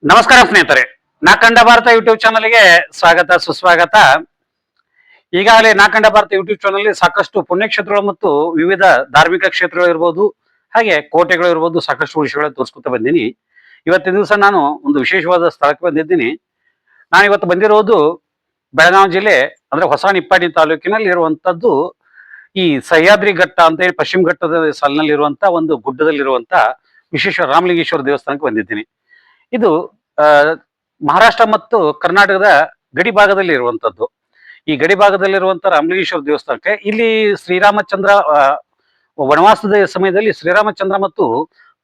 ನಮಸ್ಕಾರ ಸ್ನೇಹಿತರೆ, ನಾ ಕಂಡ ಭಾರತ ಯೂಟ್ಯೂಬ್ ಚಾನಲ್ಗೆ ಸ್ವಾಗತ ಸುಸ್ವಾಗತ. ಈಗಾಗಲೇ ನಾ ಕಂಡ ಭಾರತ ಯೂಟ್ಯೂಬ್ ಚಾನಲ್ ಸಾಕಷ್ಟು ಪುಣ್ಯಕ್ಷೇತ್ರಗಳು ಮತ್ತು ವಿವಿಧ ಧಾರ್ಮಿಕ ಕ್ಷೇತ್ರಗಳು ಇರ್ಬೋದು, ಹಾಗೆ ಕೋಟೆಗಳು ಇರ್ಬೋದು, ಸಾಕಷ್ಟು ವಿಷಯಗಳನ್ನು ತೋರಿಸ್ಕೊತ ಬಂದೀನಿ. ಇವತ್ತಿನ ದಿವಸ ನಾನು ಒಂದು ವಿಶೇಷವಾದ ಸ್ಥಳಕ್ಕೆ ಬಂದಿದ್ದೀನಿ. ನಾನು ಇವತ್ತು ಬಂದಿರೋದು ಬೆಳಗಾವಿ ಜಿಲ್ಲೆ ಅಂದ್ರೆ ಹೊಸ ನಿಪ್ಪಾಣಿ ತಾಲೂಕಿನಲ್ಲಿ ಇರುವಂತದ್ದು ಈ ಸಹ್ಯಾದ್ರಿ ಘಟ್ಟ ಅಂತ ಹೇಳಿ ಪಶ್ಚಿಮ ಘಟ್ಟದ ಸಾಲಿನಲ್ಲಿ ಇರುವಂತ ಒಂದು ಗುಡ್ಡದಲ್ಲಿರುವಂತ ವಿಶೇಷ ರಾಮಲಿಂಗೇಶ್ವರ ದೇವಸ್ಥಾನಕ್ಕೆ ಬಂದಿದ್ದೀನಿ. ಇದು ಆ ಮಹಾರಾಷ್ಟ್ರ ಮತ್ತು ಕರ್ನಾಟಕದ ಗಡಿ ಭಾಗದಲ್ಲಿ ಇರುವಂತದ್ದು. ಈ ಗಡಿ ಭಾಗದಲ್ಲಿರುವಂತ ರಾಮಲಿಂಗೇಶ್ವರ ದೇವಸ್ಥಾನಕ್ಕೆ ಇಲ್ಲಿ ಶ್ರೀರಾಮಚಂದ್ರ ವನವಾಸದ ಸಮಯದಲ್ಲಿ ಶ್ರೀರಾಮಚಂದ್ರ ಮತ್ತು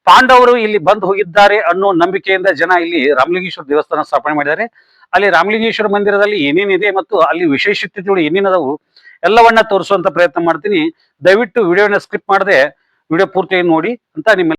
ಪಾಂಡವರು ಇಲ್ಲಿ ಬಂದು ಹೋಗಿದ್ದಾರೆ ಅನ್ನೋ ನಂಬಿಕೆಯಿಂದ ಜನ ಇಲ್ಲಿ ರಾಮಲಿಂಗೇಶ್ವರ ದೇವಸ್ಥಾನ ಸ್ಥಾಪನೆ ಮಾಡಿದ್ದಾರೆ. ಅಲ್ಲಿ ರಾಮಲಿಂಗೇಶ್ವರ ಮಂದಿರದಲ್ಲಿ ಏನೇನಿದೆ ಮತ್ತು ಅಲ್ಲಿ ವಿಶೇಷತೆಗಳು ಏನೇನದವು ಎಲ್ಲವನ್ನ ತೋರಿಸುವಂತ ಪ್ರಯತ್ನ ಮಾಡ್ತೀನಿ. ದಯವಿಟ್ಟು ವಿಡಿಯೋನ ಸ್ಕಿಪ್ ಮಾಡದೆ ವಿಡಿಯೋ ಪೂರ್ತಿಯಾಗಿ ನೋಡಿ ಅಂತ ನಿಮ್ಮ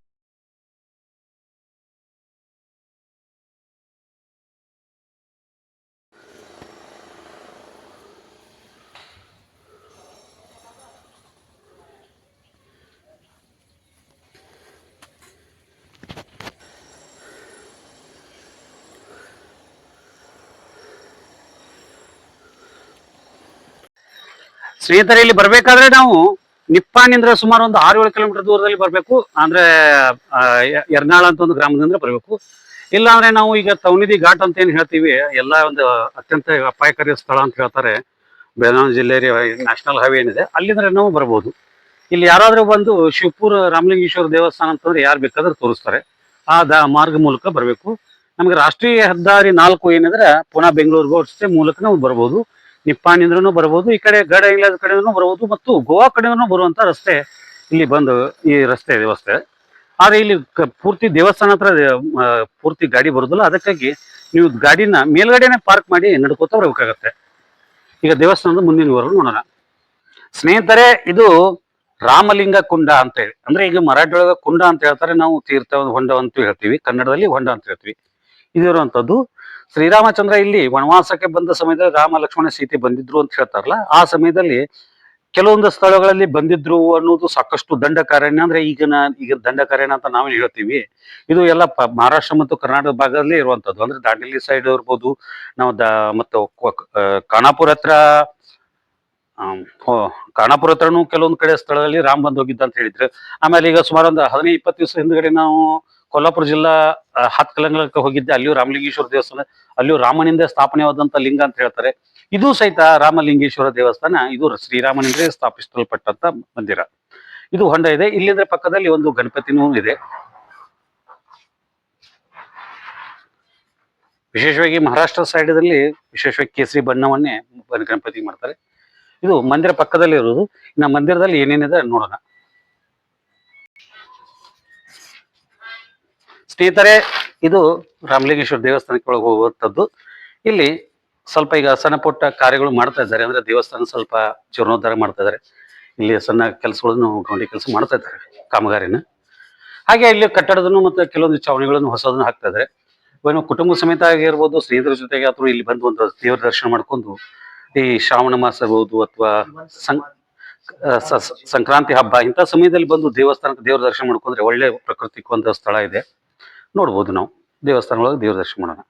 ಸ್ನೇಹಿತರೆ. ಇಲ್ಲಿ ಬರ್ಬೇಕಾದ್ರೆ ನಾವು ನಿಪ್ಪಾಣಿಂದ್ರ ಸುಮಾರು ಒಂದು 6-7 ಕಿಲೋಮೀಟರ್ ದೂರದಲ್ಲಿ ಬರ್ಬೇಕು. ಅಂದ್ರೆ ಯರ್ನಾಳ ಅಂತ ಒಂದು ಗ್ರಾಮದಿಂದ ಬರ್ಬೇಕು. ಇಲ್ಲ ಅಂದ್ರೆ ನಾವು ಈಗ ತವನಿದಿ ಘಾಟ್ ಅಂತ ಏನ್ ಹೇಳ್ತೀವಿ, ಎಲ್ಲ ಒಂದು ಅತ್ಯಂತ ಅಪಾಯಕಾರಿ ಸ್ಥಳ ಅಂತ ಹೇಳ್ತಾರೆ. ಬೆಳಗಾವಿ ಜಿಲ್ಲೆ ನ್ಯಾಷನಲ್ ಹೈವೇ ಏನಿದೆ ಅಲ್ಲಿಂದ್ರೆ ನಾವು ಬರ್ಬೋದು. ಇಲ್ಲಿ ಯಾರಾದ್ರೂ ಬಂದು ಶಿವಪುರ ರಾಮಲಿಂಗೇಶ್ವರ ದೇವಸ್ಥಾನ ಅಂತಂದ್ರೆ ಯಾರು ಬೇಕಾದ್ರೂ ತೋರಿಸ್ತಾರೆ. ಆ ಮಾರ್ಗ ಮೂಲಕ ಬರಬೇಕು. ನಮ್ಗೆ ರಾಷ್ಟ್ರೀಯ ಹೆದ್ದಾರಿ 4 ಏನಿದ್ರೆ ಪುನಃ ಬೆಂಗಳೂರು ಗೋಡ್ಸೆ ಮೂಲಕ ನಾವು ಬರ್ಬೋದು. ನಿಪ್ಪಾಣಿಂದ್ರೂ ಬರ್ಬೋದು, ಈ ಕಡೆ ಗಡ ಇಂಗ್ಲೆಂಡ್ ಕಡೆನೂ ಬರ್ಬೋದು, ಮತ್ತು ಗೋವಾ ಕಡೆನೂ ಬರುವಂತ ರಸ್ತೆ ಇಲ್ಲಿ ಬಂದು ಈ ರಸ್ತೆ ವ್ಯವಸ್ಥೆ. ಆದ್ರೆ ಇಲ್ಲಿ ಪೂರ್ತಿ ದೇವಸ್ಥಾನ ಹತ್ರ ಪೂರ್ತಿ ಗಾಡಿ ಬರುದಿಲ್ಲ. ಅದಕ್ಕಾಗಿ ನೀವು ಗಾಡಿನ ಮೇಲ್ಗಡೆನೆ ಪಾರ್ಕ್ ಮಾಡಿ ನಡ್ಕೋತಾ ಬರ್ಬೇಕಾಗತ್ತೆ. ಈಗ ದೇವಸ್ಥಾನದ ಮುಂದಿನ ವಿವರ ನೋಡೋಣ ಸ್ನೇಹಿತರೆ. ಇದು ರಾಮಲಿಂಗ ಕುಂಡ ಅಂತ ಹೇಳಿ, ಅಂದ್ರೆ ಈಗ ಮರಾಠಿ ಒಳಗ ಕುಂಡ ಅಂತ ಹೇಳ್ತಾರೆ, ನಾವು ತೀರ್ಥ ಹೊಂಡ ಅಂತ ಹೇಳ್ತೀವಿ, ಕನ್ನಡದಲ್ಲಿ ಹೊಂಡ ಅಂತ ಹೇಳ್ತೀವಿ. ಇದಿರುವಂತದ್ದು ಶ್ರೀರಾಮಚಂದ್ರ ಇಲ್ಲಿ ವನವಾಸಕ್ಕೆ ಬಂದ ಸಮಯದಲ್ಲಿ ರಾಮ ಲಕ್ಷ್ಮಣ ಸೀತೆ ಬಂದಿದ್ರು ಅಂತ ಹೇಳ್ತಾರಲ್ಲ, ಆ ಸಮಯದಲ್ಲಿ ಕೆಲವೊಂದು ಸ್ಥಳಗಳಲ್ಲಿ ಬಂದಿದ್ರು ಅನ್ನೋದು ಸಾಕಷ್ಟು ದಂಡಕಾರಣ್ಯ. ಅಂದ್ರೆ ಈಗ ದಂಡಕಾರಣ್ಯ ಅಂತ ನಾವೇನ್ ಹೇಳ್ತೀವಿ, ಇದು ಎಲ್ಲ ಮಹಾರಾಷ್ಟ್ರ ಮತ್ತು ಕರ್ನಾಟಕ ಭಾಗದಲ್ಲಿ ಇರುವಂತದ್ದು. ಅಂದ್ರೆ ದಾಂಡೇಲಿ ಸೈಡ್ ಇರ್ಬೋದು, ನಾವು ಮತ್ತು ಖಾನಾಪುರ ಹತ್ರ ಖಾನಾಪುರ ಹತ್ರನೂ ಕೆಲವೊಂದು ಕಡೆ ಸ್ಥಳದಲ್ಲಿ ರಾಮ್ ಬಂದ್ ಹೋಗಿದ್ದ ಅಂತ ಹೇಳಿದ್ರೆ. ಆಮೇಲೆ ಈಗ ಸುಮಾರು ಒಂದು 15-20 ದಿವಸ ಹಿಂದ್ಗಡೆ ನಾವು ಕೊಲ್ಲಾಪುರ ಜಿಲ್ಲಾ ಹಾತ್ಕಲಂಗಕ್ಕೆ ಹೋಗಿದ್ದೆ. ಅಲ್ಲಿಯೂ ರಾಮಲಿಂಗೇಶ್ವರ ದೇವಸ್ಥಾನ, ಅಲ್ಲಿಯೂ ರಾಮನಿಂದ ಸ್ಥಾಪನೆಯಾದಂತ ಲಿಂಗ ಅಂತ ಹೇಳ್ತಾರೆ. ಇದು ಸಹಿತ ರಾಮಲಿಂಗೇಶ್ವರ ದೇವಸ್ಥಾನ. ಇದು ಶ್ರೀರಾಮನಿಂದ ಸ್ಥಾಪಿಸಲ್ಪಟ್ಟಂತ ಮಂದಿರ. ಇದು ಹೊಂಡ ಇದೆ. ಇಲ್ಲಿಂದ ಪಕ್ಕದಲ್ಲಿ ಒಂದು ಗಣಪತಿನೂ ಇದೆ. ವಿಶೇಷವಾಗಿ ಮಹಾರಾಷ್ಟ್ರ ಸೈಡ್ದಲ್ಲಿ ವಿಶೇಷವಾಗಿ ಕೇಸರಿ ಬಣ್ಣವನ್ನೇ ಗಣಪತಿ ಮಾಡ್ತಾರೆ. ಇದು ಮಂದಿರ ಪಕ್ಕದಲ್ಲಿ ಇರುವುದು. ಇನ್ನು ಮಂದಿರದಲ್ಲಿ ಏನೇನಿದೆ ನೋಡೋಣ ಸ್ನೇಹಿತರೆ. ಇದು ರಾಮಲಿಂಗೇಶ್ವರ ದೇವಸ್ಥಾನಕ್ಕೆ ಒಳಗೆ ಹೋಗುವಂಥದ್ದು. ಇಲ್ಲಿ ಸ್ವಲ್ಪ ಈಗ ಸಣ್ಣ ಪುಟ್ಟ ಕಾರ್ಯಗಳು ಮಾಡ್ತಾ ಇದ್ದಾರೆ. ಅಂದ್ರೆ ದೇವಸ್ಥಾನ ಸ್ವಲ್ಪ ಜೀರ್ಣೋದ್ಧಾರ ಮಾಡ್ತಾ ಇದ್ದಾರೆ. ಇಲ್ಲಿ ಸಣ್ಣ ಕೆಲಸಗಳನ್ನು ಗೌಂಡಿ ಕೆಲಸ ಮಾಡ್ತಾ ಇದ್ದಾರೆ, ಕಾಮಗಾರಿನ. ಹಾಗೆ ಇಲ್ಲಿ ಕಟ್ಟಡದನ್ನು ಮತ್ತೆ ಕೆಲವೊಂದು ಚಾವಣಿಗಳನ್ನು ಹೊಸದನ್ನು ಹಾಕ್ತಾ ಇದ್ದಾರೆ. ಇನ್ನು ಕುಟುಂಬ ಸಮೇತ ಆಗಿರ್ಬೋದು, ಸ್ನೇಹಿತರ ಜೊತೆಗೆ ಅಥವಾ ಇಲ್ಲಿ ಬಂದು ಒಂದು ದೇವರ ದರ್ಶನ ಮಾಡ್ಕೊಂಡು ಈ ಶ್ರಾವಣ ಮಾಸ ಇರ್ಬೋದು ಅಥವಾ ಸಂಕ್ರಾಂತಿ ಹಬ್ಬ ಇಂಥ ಸಮಯದಲ್ಲಿ ಬಂದು ದೇವಸ್ಥಾನಕ್ಕೆ ದೇವರ ದರ್ಶನ ಮಾಡ್ಕೊಂಡ್ರೆ ಒಳ್ಳೆ ಪ್ರಕೃತಿಕ್ ಒಂದು ಸ್ಥಳ ಇದೆ, ನೋಡ್ಬೋದು. ನಾವು ದೇವಸ್ಥಾನದೊಳಗೆ ದೇವರ ದರ್ಶನ ಮಾಡೋಣ.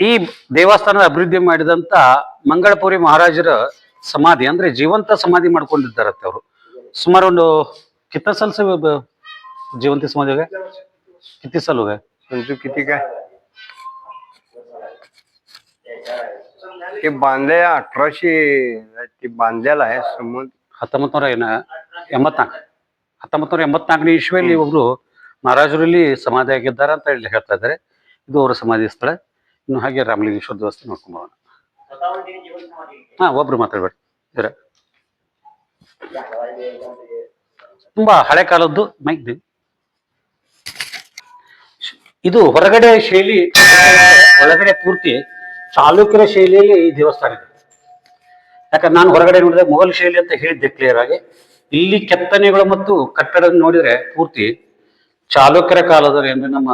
ಈ ದೇವಸ್ಥಾನದ ಅಭಿವೃದ್ಧಿ ಮಾಡಿದಂತ ಮಂಗಳಪುರಿ ಮಹಾರಾಜರ ಸಮಾಧಿ, ಅಂದ್ರೆ ಜೀವಂತ ಸಮಾಧಿ ಮಾಡ್ಕೊಂಡಿದ್ದಾರತ್ತೆ ಅವರು. ಸುಮಾರು ಒಂದು कितना साल से जीवंती समाधि हो गए? कितने साल हो गए? किती काय ते बांधले 1800 ते बांधलेला आहे समोर. 1984 ಇಸ್ವಿಯಲ್ಲಿ ಒಬ್ರು ಮಹಾರಾಜರಲ್ಲಿ ಸಮಾಧಿ ಆಗಿದ್ದಾರೆ ಅಂತ ಹೇಳಿ ಹೇಳ್ತಾ ಇದ್ದಾರೆ. ಇದು ಅವರ ಸಮಾಧಿ ಸ್ಥಳ. ಇನ್ನು ಹಾಗೆ ರಾಮಲಿಂಗೇಶ್ವರ ದೇವಸ್ಥಾನ ನೋಡ್ಕೊಂಡು ಬರೋಣ. ಒಬ್ರು ಮಾತಾಡ್ಬೇಡಿ, ತುಂಬಾ ಹಳೆ ಕಾಲದ್ದು ಮೈಕ್. ಇದು ಹೊರಗಡೆ ಶೈಲಿ, ಒಳಗಡೆ ಪೂರ್ತಿ ಚಾಲುಕ್ಯರ ಶೈಲಿಯಲ್ಲಿ ಈ ದೇವಸ್ಥಾನ ಇದೆ. ಯಾಕಂದ್ರೆ ನಾನು ಹೊರಗಡೆ ನೋಡಿದ್ರೆ ಮೊಘಲ್ ಶೈಲಿ ಅಂತ ಹೇಳಿದ್ದೆ ಕ್ಲಿಯರ್ ಆಗಿ. ಇಲ್ಲಿ ಕೆತ್ತನೆಗಳು ಮತ್ತು ಕಟ್ಟಡ ನೋಡಿದ್ರೆ ಪೂರ್ತಿ ಚಾಲುಕ್ಯರ ಕಾಲದಲ್ಲಿ, ಅಂದ್ರೆ ನಮ್ಮ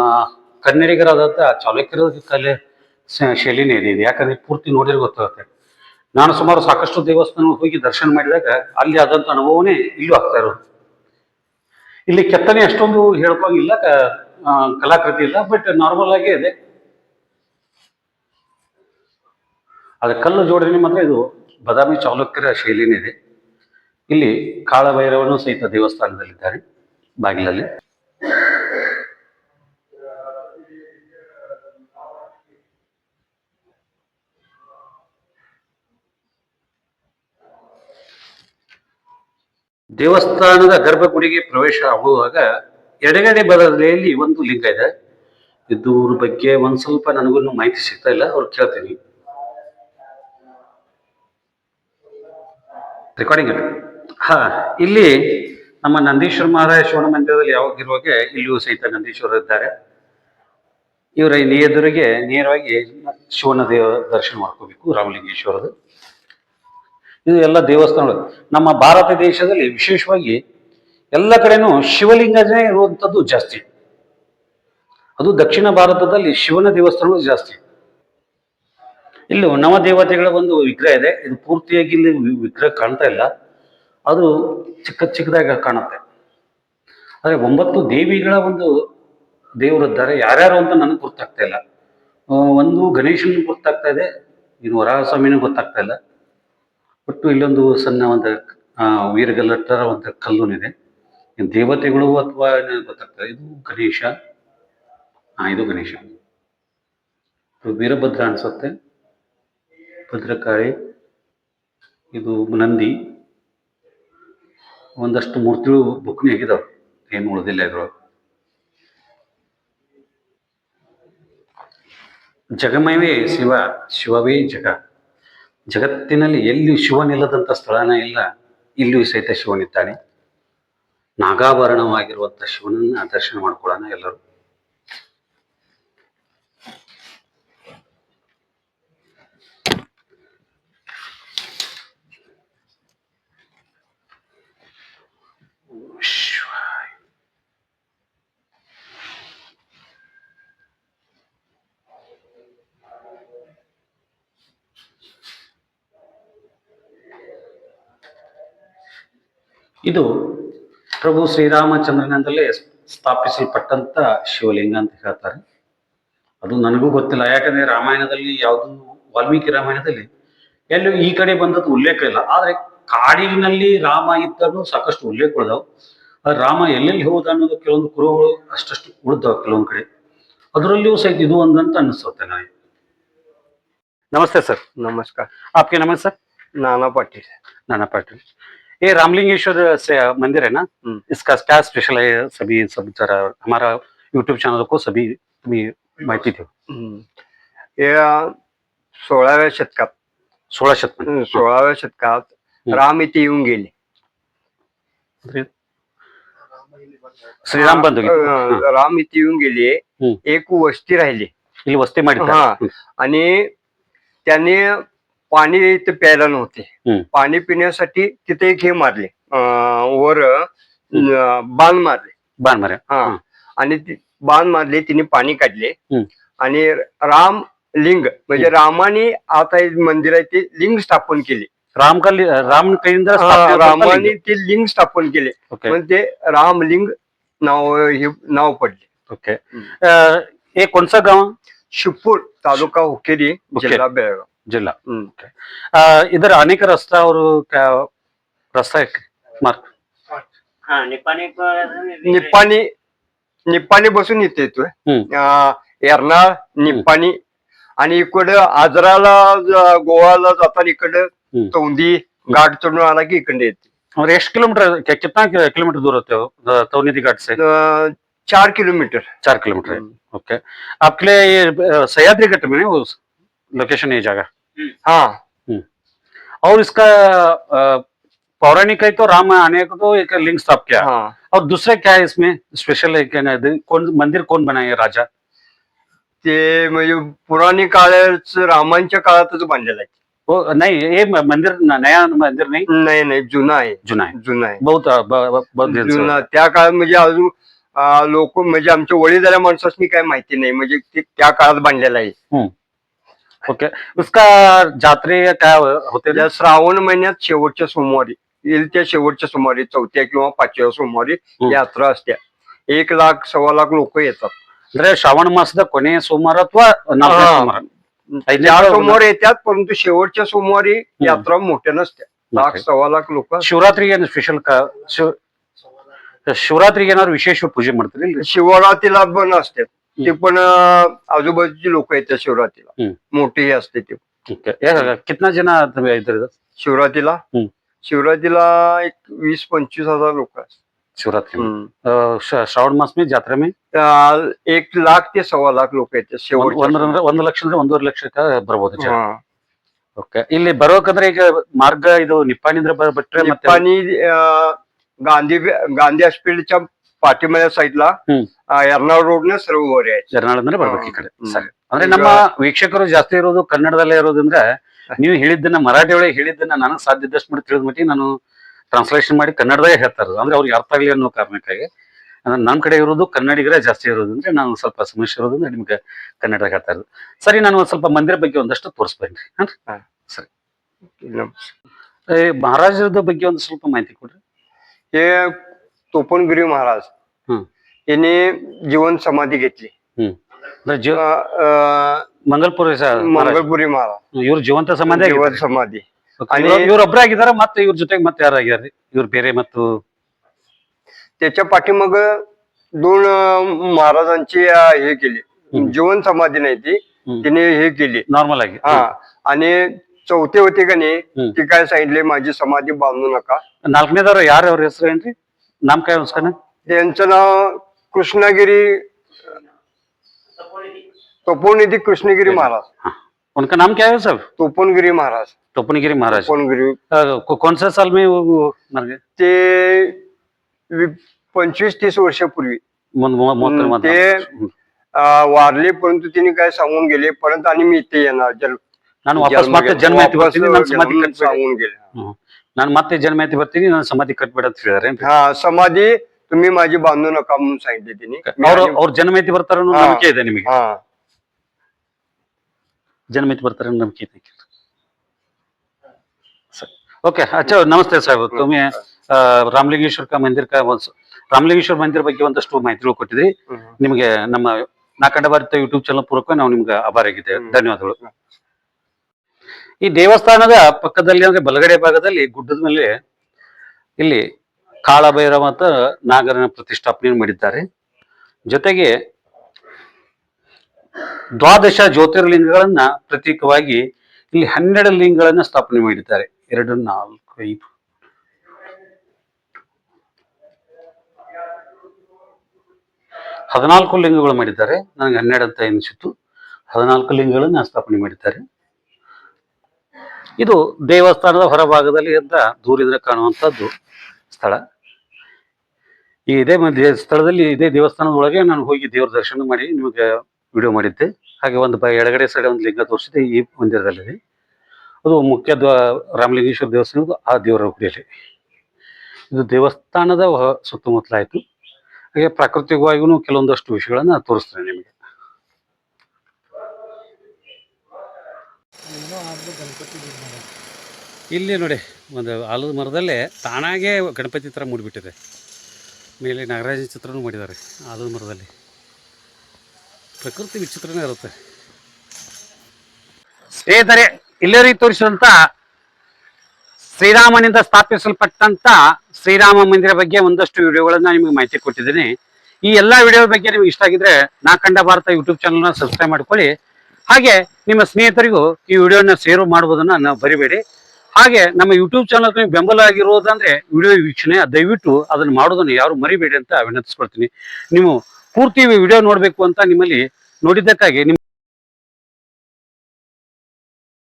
ಕನ್ನಡಿಗರಾದಂತ ಚಾಲುಕ್ಯರ ಕಲೆ ಶೈಲಿನೇ ಇದೆ. ಯಾಕಂದ್ರೆ ಪೂರ್ತಿ ನೋಡಿದ್ರೆ ಗೊತ್ತಾಗುತ್ತೆ. ನಾನು ಸುಮಾರು ಸಾಕಷ್ಟು ದೇವಸ್ಥಾನ ಹೋಗಿ ದರ್ಶನ ಮಾಡಿದಾಗ ಅಲ್ಲಿ ಆದಂತ ಅನುಭವನೇ ಇಲ್ಲೂ ಆಗ್ತಾ ಇರೋದು. ಇಲ್ಲಿ ಕೆತ್ತನೆ ಅಷ್ಟೊಂದು ಹೇಳ್ಕೊಂಗಿಲ್ಲ, ಕಲಾಕೃತಿ ಇಲ್ಲ, ಬಟ್ ನಾರ್ಮಲ್ ಆಗೇ ಇದೆ. ಅದ್ರ ಕಲ್ಲು ಜೋಡಣೆ ಮಾತ್ರ ಇದು ಬಾದಾಮಿ ಚಾಲುಕ್ಯರ ಶೈಲಿನೇ ಇದೆ. ಇಲ್ಲಿ ಕಾಳಭೈರವನು ಸಹಿತ ದೇವಸ್ಥಾನದಲ್ಲಿದ್ದಾರೆ ಬಾಗಿಲಲ್ಲಿ. ದೇವಸ್ಥಾನದ ಗರ್ಭಗುಡಿಗೆ ಪ್ರವೇಶ ಆಗುವಾಗ ಎಡಗಡೆ ಬಲದಲ್ಲಿ ಒಂದು ಲಿಂಗ ಇದೆ. ಇದ್ರ ಬಗ್ಗೆ ಒಂದ್ ಸ್ವಲ್ಪ ನನಗೂ ಮಾಹಿತಿ ಸಿಗ್ತಾ ಇಲ್ಲ, ಅವ್ರು ಕೇಳ್ತೀನಿ. ರೆಕಾರ್ಡಿಂಗ್ ಹಾ, ಇಲ್ಲಿ ನಮ್ಮ ನಂದೀಶ್ವರ ಮಹಾರಾಜ ಶಿವನ ಮಂದಿರದಲ್ಲಿ ಯಾವಾಗಿರುವಾಗ ಇಲ್ಲಿಯೂ ಸಹಿತ ನಂದೀಶ್ವರ ಇದ್ದಾರೆ. ಇವರ ಎದುರಿಗೆ ನೇರವಾಗಿ ಶಿವನ ದರ್ಶನ ಮಾಡ್ಕೋಬೇಕು, ರಾಮಲಿಂಗೇಶ್ವರದ. ಇದು ಎಲ್ಲ ದೇವಸ್ಥಾನಗಳು ನಮ್ಮ ಭಾರತ ದೇಶದಲ್ಲಿ ವಿಶೇಷವಾಗಿ ಎಲ್ಲ ಕಡೆನೂ ಶಿವಲಿಂಗನೇ ಇರುವಂಥದ್ದು ಜಾಸ್ತಿ. ಅದು ದಕ್ಷಿಣ ಭಾರತದಲ್ಲಿ ಶಿವನ ದೇವಸ್ಥಾನಗಳು ಜಾಸ್ತಿ. ಇಲ್ಲಿ ನವದೇವತೆಗಳ ಒಂದು ವಿಗ್ರಹ ಇದೆ. ಇದು ಪೂರ್ತಿಯಾಗಿ ಇಲ್ಲಿ ವಿಗ್ರಹ ಕಾಣ್ತಾ ಇಲ್ಲ, ಅದು ಚಿಕ್ಕದಾಗಿ ಕಾಣುತ್ತೆ. ಆದ್ರೆ 9 ದೇವಿಗಳ ಒಂದು ದೇವರಿದ್ದಾರೆ. ಯಾರ್ಯಾರು ಅಂತ ನನಗೆ ಗೊತ್ತಾಗ್ತಾ ಇಲ್ಲ. ಒಂದು ಗಣೇಶನ್ ಗೊತ್ತಾಗ್ತಾ ಇದೆ, ಇನ್ನು ವರಾಹಸ್ವಾಮಿನೂ ಗೊತ್ತಾಗ್ತಾ ಇಲ್ಲ. ಒಟ್ಟು ಇಲ್ಲೊಂದು ಸಣ್ಣ ಒಂದು ವೀರಗಲ್ಲಟ್ಟರ ಒಂದು ಕಲ್ಲುನಿದೆ. ದೇವತೆಗಳು ಅಥವಾ ಗೊತ್ತಾಗ್ತದೆ. ಇದು ಗಣೇಶ, ಇದು ಗಣೇಶ. ವೀರಭದ್ರ ಅನ್ಸುತ್ತೆ, ಭದ್ರಕಾಳಿ, ಇದು ನಂದಿ. ಒಂದಷ್ಟು ಮೂರ್ತಿಗಳು ಬುಕ್ನಿ ಆಗಿದಾವೆ, ಏನು ಉಳಿದಿಲ್ಲ ಇದ್ರೊಳಗೆ. ಜಗಮಯವೇ ಶಿವ, ಶಿವವೇ ಜಗ. ಜಗತ್ತಿನಲ್ಲಿ ಎಲ್ಲಿ ಶಿವನಿಲ್ಲದಂಥ ಸ್ಥಳನೇ ಇಲ್ಲ, ಇಲ್ಲಿಯೂ ಸಹಿತ ಶಿವನಿದ್ದಾನೆ. ನಾಗಾಭರಣವಾಗಿರುವಂಥ ಶಿವನನ್ನ ದರ್ಶನ ಮಾಡ್ಕೊಳ್ಳೋಣ ಎಲ್ಲರೂ. ಇದು ಪ್ರಭು ಶ್ರೀರಾಮಚಂದ್ರನಿಂದಲೇ ಸ್ಥಾಪಿಸಲ್ಪಟ್ಟಂತ ಶಿವಲಿಂಗ ಅಂತ ಹೇಳ್ತಾರೆ. ಅದು ನನಗೂ ಗೊತ್ತಿಲ್ಲ, ಯಾಕಂದ್ರೆ ರಾಮಾಯಣದಲ್ಲಿ ಯಾವುದು ವಾಲ್ಮೀಕಿ ರಾಮಾಯಣದಲ್ಲಿ ಎಲ್ಲೂ ಈ ಕಡೆ ಬಂದದ್ದು ಉಲ್ಲೇಖ ಇಲ್ಲ. ಆದ್ರೆ ಕಾಡಿನಲ್ಲಿ ರಾಮ ಇದ್ದದ್ದು ಸಾಕಷ್ಟು ಉಲ್ಲೇಖಗಳಿದಾವೆ. ರಾಮ ಎಲ್ಲೆಲ್ಲಿ ಹೋದ ಅನ್ನೋದು ಕೆಲವೊಂದು ಕುರುಹುಗಳು ಅಷ್ಟಷ್ಟು ಉಳಿದವು ಕೆಲವೊಂದು ಕಡೆ. ಅದರಲ್ಲಿಯೂ ಸಹಿತ ಇದು ಒಂದಂತ ಅನಿಸುತ್ತೆ ನನಗೆ. नमस्ते सर। नमस्कार। आपके नाम है सर? नाना पाटिल। नाना पाटिल। ये रामलिंगेश्वर से मंदिर है ना, इसका क्या स्पेशल है? सभी सब जरा हमारा यूट्यूब चैनल को सभी तुम्ही माहिती दो। हे 16व्या शतकात 16 शतक 16व्या शतकात राम इथे येऊन गेले. श्रीराम बंधू राम इथे येऊन गेले. एक वस्ती राहिली, ಇಲ್ಲಿ ವಸ್ತಿ ಮಾಡಿದ್ದಾರೆ. आणि त्याने पाणी इथे प्यायला नव्हते. पाणी पिण्यासाठी तिथे एक हे मारले, वर बाण मारले. आणि बाण मारले, तिने पाणी काढले आणि राम लिंग म्हणजे रामाने आता मंदिर आहे ते लिंग स्थापन केले. रामाने ते लिंग स्थापन केले, म्हणजे ते रामलिंग नाव पडले. ओके। ये कौन सा गांव? शिवपूर, तालुका हुक्केरी, जिल्हा बेळगाव जिला। इधर आने का रास्ता और क्या रास्ता है मार्ग? निप्पाणी बसून इथे येतोय. एर्नाळ, निप्पाणी आणि इकडं आजराला गोवाला जाताना इकडं तौंदी घाट चढून आला की इकडे येते. और ಎಷ್ಟು किलोमीटर, कितना किलोमीटर दूर होते हो तौनीदी घाट से? 4 किलोमीटर। 4 किलोमीटर है। ओके। आपके लिए ये सह्याद्री घाट में वो लोकेशन है जगह? हाँ। और इसका पौराणिक है तो राम आने को तो एक लिंग स्थापित किया। और दूसरा क्या है इसमें स्पेशल है? क्या कौन मंदिर कौन बनाए राजा? ते म्हणजे पुराणी काळाच रामांच्या काळातच बांधलेला आहे. वो नहीं, ये मंदिर नया मंदिर नहीं? नाही, जुना आहे. जुना है बहुत जुना. त्या काळात म्हणजे अजून लोक म्हणजे आमच्या वडीलधाऱ्या माणसांनी काय माहिती नाही, म्हणजे त्या काळात बांधलेला आहे. ओके। उसका जात्रे काय होते? श्रावण महिन्यात शेवटच्या सोमवारी येईल, त्या शेवटच्या सोमवारी 4थ्या किंवा 5व्या सोमवारी यात्रा असते. 1,00,000 1,25,00,000 लोक येतात. ಅಂದ್ರೆ ಶ್ರಾವಣ ಮಾಸದ ಕೊನೆಯ ಸೋಮವಾರ ಅಥವಾ ನಾಲ್ಕನೇ हा. ಸೋಮವಾರ त्या सोमवार येतात, परंतु शेवटच्या सोमवारी यात्रा मोठ्या नसते. 1,00,000 लोक. ಶಿವರಾತ್ರಿಗೆ ಏನು ಸ್ಪೆಷಲ್ ಶಿವರಾತ್ರಿಗೆ ಏನಾದ್ರು ವಿಶೇಷ पूजे ಮಾಡ್ತೀರಿ ಇಲ್ರಿ? शिवरात्रीला पण असते, ते पण आजूबाजूची लोक येतात शिवरात्रीला, मोठी असते ती. कितना जन इधर शिवरात्रीला शिवरात्रीला एक 20-25 हजार लोक असतात शिवरात्रि श्रावण मास में जात्रा में 1,00,000 ते 1,25,00,000 लोक येतात शेवटच्या. 1 ಲಕ್ಷ ಅಂದ್ರೆ 1.5 ಲಕ್ಷಕ್ಕೆ ಬರ್ಬೋದು ಜನ. ಓಕೆ, ಇಲ್ಲಿ ಬರ್ಬೇಕಂದ್ರೆ ಈಗ ಮಾರ್ಗ ಇದು ನಿಪ್ಪಾಣಿಂದ್ರ ಬಿಟ್ರೆ ಮತ್ತೆ निप्पाणी गांधी हॉस्पिटलच्या पाठीमागच्या साईडला एर्नाळ रोडने सर्व वर आहे. ಎರ್ನಾಳ್ ಅಂದ್ರೆ ಬರ್ಬೇಕು ಈ ಕಡೆ. ಸರಿ, ಅಂದ್ರೆ ನಮ್ಮ ವೀಕ್ಷಕರು ಜಾಸ್ತಿ ಇರೋದು ಕನ್ನಡದಲ್ಲೇ ಇರೋದ್ರಿಂದ ನೀವು ಹೇಳಿದ್ದನ್ನ ಮರಾಠಿ ಒಳಗೆ ಹೇಳಿದ್ದನ್ನ ನನಗೆ ಸಾಧ್ಯ ಇದ್ದಷ್ಟು ಮಾಡಿ ತಿಳಿದ ಮಟ್ಟಿಗೆ ನಾನು ಟ್ರಾನ್ಸ್ಲೇಷನ್ ಮಾಡಿ ಕನ್ನಡದಾಗ ಹೇಳ್ತಾ ಇರೋದು, ಅಂದ್ರೆ ಅವ್ರಿಗೆ ಅರ್ಥ ಆಗಲಿ ಅನ್ನೋ ಕಾರಣಕ್ಕಾಗಿ. ಅಂದ್ರೆ ನಮ್ಮ ಕಡೆ ಇರೋದು ಕನ್ನಡಿಗರೇ ಜಾಸ್ತಿ ಇರೋದ್ರಿಂದ ನಾನು ಸ್ವಲ್ಪ ಸಮಸ್ಯೆ ಇರೋದ್ರಿಂದ ನಿಮ್ಗೆ ಕನ್ನಡದಾಗ ಹೇಳ್ತಾ ಇರೋದು. ಸರಿ, ನಾನು ಒಂದ್ ಸ್ವಲ್ಪ ಮಂದಿರ ಬಗ್ಗೆ ಒಂದಷ್ಟು ತೋರಿಸ್ಬೇಕ್ರಿ. ಸರಿ, ಮಹಾರಾಜರದ ಬಗ್ಗೆ ಒಂದು ಸ್ವಲ್ಪ ಮಾಹಿತಿ ಕೊಡ್ರಿ. हे तोपणगिरी महाराज यांनी जीवन समाधी घेतली. ಮಂಗಲ್ಪುರಿ मंगलपुरी महाराज ಇವ್ರ ಜೀವಂತ ಸಮಾಧಿ जीवन समाधी. आणि ಇವ್ರೊಬ್ರ ಆಗಿದಾರ, ಮತ್ತೆ ಇವ್ರ ಜೊತೆಗೆ ಮತ್ತೆ ಯಾರು ಆಗ್ಯಾರ ಇವ್ರ ಬೇರೆ? ಮತ್ತು त्याच्या पाठीमाग 2 महाराजांची हे केली, जीवन समाधी नाही ती, तिने हे केली ನಾರ್ಮಲ್ ಆಗಿ. आणि चौथे होते का नाही, ती काय सांगितले, माझी समाधी बांधू नका. ನಾಲ್ಕನೇದವ್ರು ಯಾರು? ಅವ್ರ ಹೆಸರು ಏನ್ರಿ? ನಾಮ್ काय उसका नाम? त्यांचं नाव कृष्णगिरी, तपोनिधी कृष्णगिरी महाराज. उनका नाम क्या है सर? तोपणगिरी महाराज. तोपनगिरी महाराज. तोपणगिरी. कौन सा साल में वो मर गए? ते 25-30 वर्षापूर्वी ते वारले, परंतु तिने काय सांगून गेले, परंतु आणि मी इथे येणार, ನಾನು ವಾಪಸ್ ಮತ್ತೆ ಜನ್ಮ ಐತಿ ಬರ್ತೀನಿ, ನನ್ನ ಸಮಾಧಿ सांगून गेले. ನಾನು ಮತ್ತೆ ಜನ್ಮ ಐತಿ ಬರ್ತೀನಿ, ನನ್ನ ಸಮಾಧಿ ಕಟ್ಬೇಡ ಅಂತ ಹೇಳಿದಾರೆ. हा, समाधी तुम्ही माझी बांधू नका म्हणून सांगितले तिने. ಅವ್ರ ಜನ್ಮ ಐತಿ ಬರ್ತಾರ ಅನ್ನೋ ನಂಬಿಕೆ ಇದೆ ನಿಮಗೆ? जन्म ಐತಿ ಬರ್ತಾರ ಅನ್ನೋ ನಂಬಿಕೆ ಇದೆ. ओके, अच्छा, नमस्ते साहेब. तुम्ही ರಾಮಲಿಂಗೇಶ್ವರ ಮಂದಿರ ರಾಮಲಿಂಗೇಶ್ವರ ಮಂದಿರ ಬಗ್ಗೆ ಒಂದಷ್ಟು ಮಾಹಿತಿಗಳು ಕೊಟ್ಟಿದ್ರಿ. ನಿಮಗೆ ನಮ್ಮ ನಾಕಂಡ ಭಾರತ ಯೂಟ್ಯೂಬ್ ಚಾನಲ್ ಪೂರ್ವಕ ನಾವು ನಿಮ್ಗೆ ಆಭಾರಿಯಾಗಿದ್ದೇವೆ. ಧನ್ಯವಾದಗಳು. ಈ ದೇವಸ್ಥಾನದ ಪಕ್ಕದಲ್ಲಿ ಅಂದ್ರೆ ಬಲಗಡೆ ಭಾಗದಲ್ಲಿ ಗುಡ್ಡದ ಮೇಲೆ ಇಲ್ಲಿ ಕಾಳಭೈರವ ಮತ್ತು ನಾಗರನ ಪ್ರತಿಷ್ಠಾಪನೆ ಮಾಡಿದ್ದಾರೆ. ಜೊತೆಗೆ 12 ಜ್ಯೋತಿರ್ಲಿಂಗಗಳನ್ನ ಪ್ರತೀಕವಾಗಿ ಇಲ್ಲಿ 12 ಲಿಂಗಗಳನ್ನ ಸ್ಥಾಪನೆ ಮಾಡಿದ್ದಾರೆ. 2, 4, 5 14 ಲಿಂಗಗಳು ಮಾಡಿದ್ದಾರೆ. ನನಗೆ 12 ಅಂತ ಎನಿಸಿತ್ತು. 14 ಲಿಂಗಗಳನ್ನ ಸ್ಥಾಪನೆ ಮಾಡಿದ್ದಾರೆ. ಇದು ದೇವಸ್ಥಾನದ ಹೊರಭಾಗದಲ್ಲಿ ಅಂತ ದೂರದಿಂದ ಕಾಣುವಂತದ್ದು ಸ್ಥಳ. ಇದೇ ಸ್ಥಳದಲ್ಲಿ, ಇದೇ ದೇವಸ್ಥಾನದೊಳಗೆ ನಾನು ಹೋಗಿ ದೇವರ ದರ್ಶನ ಮಾಡಿ ನಿಮಗೆ ವಿಡಿಯೋ ಮಾಡಿದ್ದೆ. ಹಾಗೆ ಒಂದು ಎಡಗಡೆ ಸೈಡ್ ಒಂದು ಲಿಂಗ ತೋರಿಸಿದೆ ಈ ಮಂದಿರದಲ್ಲಿ. ಅದು ಮುಖ್ಯ ರಾಮಲಿಂಗೇಶ್ವರ ದೇವಸ್ಥಾನದ ಆ ದೇವರ ಗುಡಿಯಲ್ಲಿ. ಇದು ದೇವಸ್ಥಾನದ ಸುತ್ತಮುತ್ತಲಾಯಿತು. ಹಾಗೆ ಪ್ರಾಕೃತಿಕವಾಗಿಯೂ ಕೆಲವೊಂದಷ್ಟು ವಿಷಯಗಳನ್ನ ತೋರಿಸ್ತೇನೆ ನಿಮಗೆ. ಇಲ್ಲಿ ನೋಡಿ, ಒಂದು ಆಲದ ಮರದಲ್ಲೇ ತಾನಾಗೆ ಗಣಪತಿ ಥರ ಮೂಡಿಬಿಟ್ಟಿದೆ. ಮೇಲೆ ನಾಗರಾಜನ ಚಿತ್ರನೂ ಮಾಡಿದ್ದಾರೆ ಆಲದ ಮರದಲ್ಲಿ. ಪ್ರಕೃತಿ ವಿಚಿತ್ರನೇ ಇರುತ್ತೆ. ಸ್ನೇಹಿತರೆ, ಇಲ್ಲರಿಗೆ ತೋರಿಸಿದಂತ ಶ್ರೀರಾಮನಿಂದ ಸ್ಥಾಪಿಸಲ್ಪಟ್ಟಂತ ಶ್ರೀರಾಮ ಮಂದಿರ ಬಗ್ಗೆ ಒಂದಷ್ಟು ವಿಡಿಯೋಗಳನ್ನ ನಿಮಗೆ ಮಾಹಿತಿ ಕೊಟ್ಟಿದ್ದೀನಿ. ಈ ಎಲ್ಲಾ ವಿಡಿಯೋ ಬಗ್ಗೆ ನಿಮ್ಗೆ ಇಷ್ಟ ಆಗಿದ್ರೆ ನಾಕಂಡ ಭಾರತ ಯೂಟ್ಯೂಬ್ ಚಾನಲ್ನ ಸಬ್ಸ್ಕ್ರೈಬ್ ಮಾಡ್ಕೊಳ್ಳಿ. ಹಾಗೆ ನಿಮ್ಮ ಸ್ನೇಹಿತರಿಗೂ ಈ ವಿಡಿಯೋನ ಶೇರ್ ಮಾಡುವುದನ್ನ ನಾವು ಬರಿಬೇಡಿ. ಹಾಗೆ ನಮ್ಮ ಯೂಟ್ಯೂಬ್ ಚಾನಲ್ ಬೆಂಬಲ ಆಗಿರೋದಂದ್ರೆ ವಿಡಿಯೋ ವೀಕ್ಷಣೆ, ದಯವಿಟ್ಟು ಅದನ್ನ ಮಾಡೋದನ್ನು ಯಾರು ಮರಿಬೇಡಿ ಅಂತ ವಿನಂತಿಸ್ಕೊಳ್ತೀನಿ. ನೀವು ಪೂರ್ತಿ ವಿಡಿಯೋ ನೋಡ್ಬೇಕು ಅಂತ ನಿಮ್ಮಲ್ಲಿ ನೋಡಿದ್ದಕ್ಕಾಗಿ